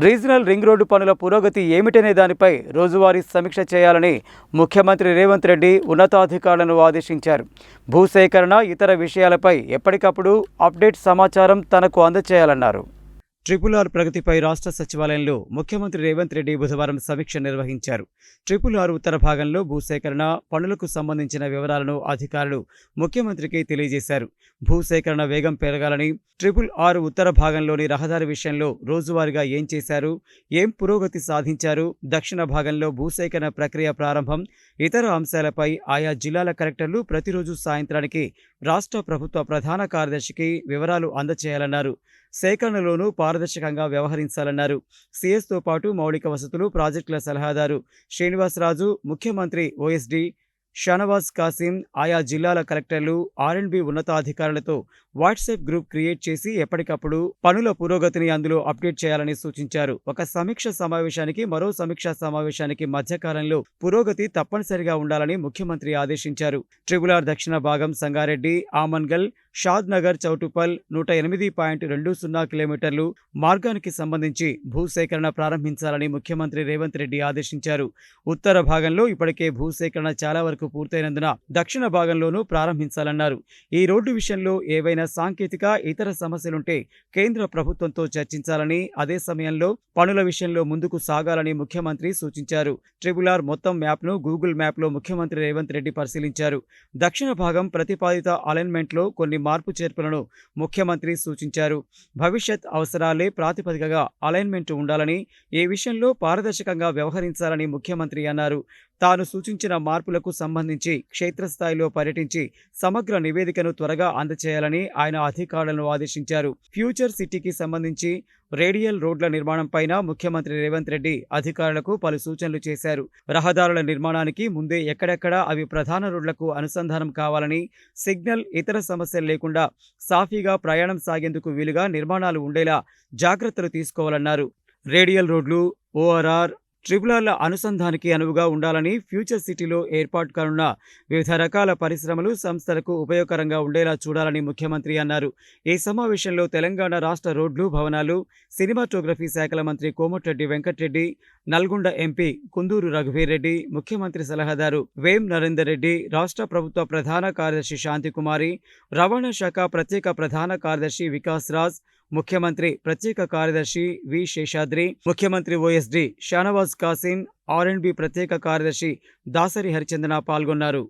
Regional ring road పనుల పురోగతి ఏమిటనే దానిపై రోజువారీ సమీక్ష చేయాలని ముఖ్యమంత్రి రేవంత్ రెడ్డి ఉన్నతాధికారులను ఆదేశించారు. భూసేకరణ, ఇతర విషయాలపై ఎప్పటికప్పుడు అప్డేట్ సమాచారం తనకు అందజేయాలన్నారు. RRR ప్రగతిపై రాష్ట్ర సచివాలయంలో ముఖ్యమంత్రి రేవంత్ రెడ్డి బుధవారం సమీక్ష నిర్వహించారు. RRR ఉత్తర భాగంలో భూసేకరణ పనులకు సంబంధించిన వివరాలను అధికారులు ముఖ్యమంత్రికి తెలియజేశారు. భూసేకరణ వేగం పెరగాలని, RRR ఉత్తర భాగంలోని రహదారి విషయంలో రోజువారీగా ఏం చేశారు, ఏం పురోగతి సాధించారు, దక్షిణ భాగంలో భూసేకరణ ప్రక్రియ ప్రారంభం, ఇతర అంశాలపై ఆయా జిల్లాల కలెక్టర్లు ప్రతిరోజు సాయంత్రానికి రాష్ట్ర ప్రభుత్వ ప్రధాన కార్యదర్శికి వివరాలు అందజేయాలన్నారు. సేకరణలోనూ పారదర్శకంగా వ్యవహరించాలన్నారు. సీఎస్తో పాటు మౌలిక వసతులు, ప్రాజెక్టుల సలహాదారు శ్రీనివాసరాజు, ముఖ్యమంత్రి ఓఎస్డీ షానవాజ్ కాసిం, ఆయా జిల్లాల కలెక్టర్లు, R&B ఉన్నతాధికారులతో వాట్సాప్ గ్రూప్ క్రియేట్ చేసి ఎప్పటికప్పుడు పనుల పురోగతిని అందులో అప్డేట్ చేయాలని సూచించారు. ఒక సమీక్ష సమావేశానికి మరో సమీక్షా సమావేశానికి మధ్యకాలంలో పురోగతి తప్పనిసరిగా ఉండాలని ముఖ్యమంత్రి ఆదేశించారు. RRR దక్షిణ భాగం సంగారెడ్డి, ఆమన్గల్, షాద్ నగర్, చౌటుపల్ 108.20 కిలోమీటర్లు మార్గానికి సంబంధించి భూసేకరణ ప్రారంభించాలని ముఖ్యమంత్రి రేవంత్ రెడ్డి ఆదేశించారు. ఉత్తర భాగంలో ఇప్పటికే భూసేకరణ చాలా వరకు పూర్తయినందున దక్షిణ భాగంలోనూ ప్రారంభించాలన్నారు. ఈ రోడ్డు విషయంలో ఏవైనా సాంకేతిక, ఇతర సమస్యలుంటే కేంద్ర ప్రభుత్వంతో చర్చించాలని, అదే సమయంలో పనుల విషయంలో ముందుకు సాగాలని ముఖ్యమంత్రి సూచించారు. RRR మొత్తం మ్యాప్ను గూగుల్ మ్యాప్లో ముఖ్యమంత్రి రేవంత్ రెడ్డి పరిశీలించారు. దక్షిణ భాగం ప్రతిపాదిత అలైన్మెంట్లో కొన్ని మార్పు చేర్పులను ముఖ్యమంత్రి సూచించారు. భవిష్యత్ అవసరాలే ప్రాతిపదికగా అలైన్మెంట్ ఉండాలని, ఈ విషయంలో పారదర్శకంగా వ్యవహరించాలని ముఖ్యమంత్రి అన్నారు. తాను సూచించిన మార్పులకు సంబంధించి క్షేత్రస్థాయిలో పర్యటించి సమగ్ర నివేదికను త్వరగా అందజేయాలని ఆయన అధికారులను ఆదేశించారు. ఫ్యూచర్ సిటీకి సంబంధించి రేడియల్ రోడ్ల నిర్మాణంపైన ముఖ్యమంత్రి రేవంత్ రెడ్డి అధికారులకు పలు సూచనలు చేశారు. రహదారుల నిర్మాణానికి ముందే ఎక్కడెక్కడ అవి ప్రధాన రోడ్లకు అనుసంధానం కావాలని, సిగ్నల్, ఇతర సమస్యలు లేకుండా సాఫీగా ప్రయాణం సాగేందుకు వీలుగా నిర్మాణాలు ఉండేలా జాగ్రత్తలు తీసుకోవాలన్నారు. రేడియల్ రోడ్లు, ORR, RRRల అనుసంధానికి అనువుగా ఉండాలని, ఫ్యూచర్ సిటీలో ఏర్పాటు కానున్న వివిధ రకాల పరిశ్రమలు, సంస్థలకు ఉపయోగకరంగా ఉండేలా చూడాలని ముఖ్యమంత్రి అన్నారు. ఈ సమావేశంలో తెలంగాణ రాష్ట్ర రోడ్లు, భవనాలు, సినిమాటోగ్రఫీ శాఖల మంత్రి కోమటిరెడ్డి వెంకటరెడ్డి, నల్గొండ ఎంపీ కుందూరు రఘువీర్రెడ్డి, ముఖ్యమంత్రి సలహాదారు వేం నరేందర్ రెడ్డి, రాష్ట్ర ప్రభుత్వ ప్రధాన కార్యదర్శి శాంతికుమారి, రవాణా శాఖ ప్రత్యేక ప్రధాన కార్యదర్శి వికాస్ రాజ్, ముఖ్యమంత్రి ప్రత్యేక కార్యదర్శి వి శేషాద్రి, ముఖ్యమంత్రి ఓఎస్డీ షానవాజ్ కాసిం, R&B ప్రత్యేక కార్యదర్శి దాసరి హరిచందన పాల్గొన్నారు.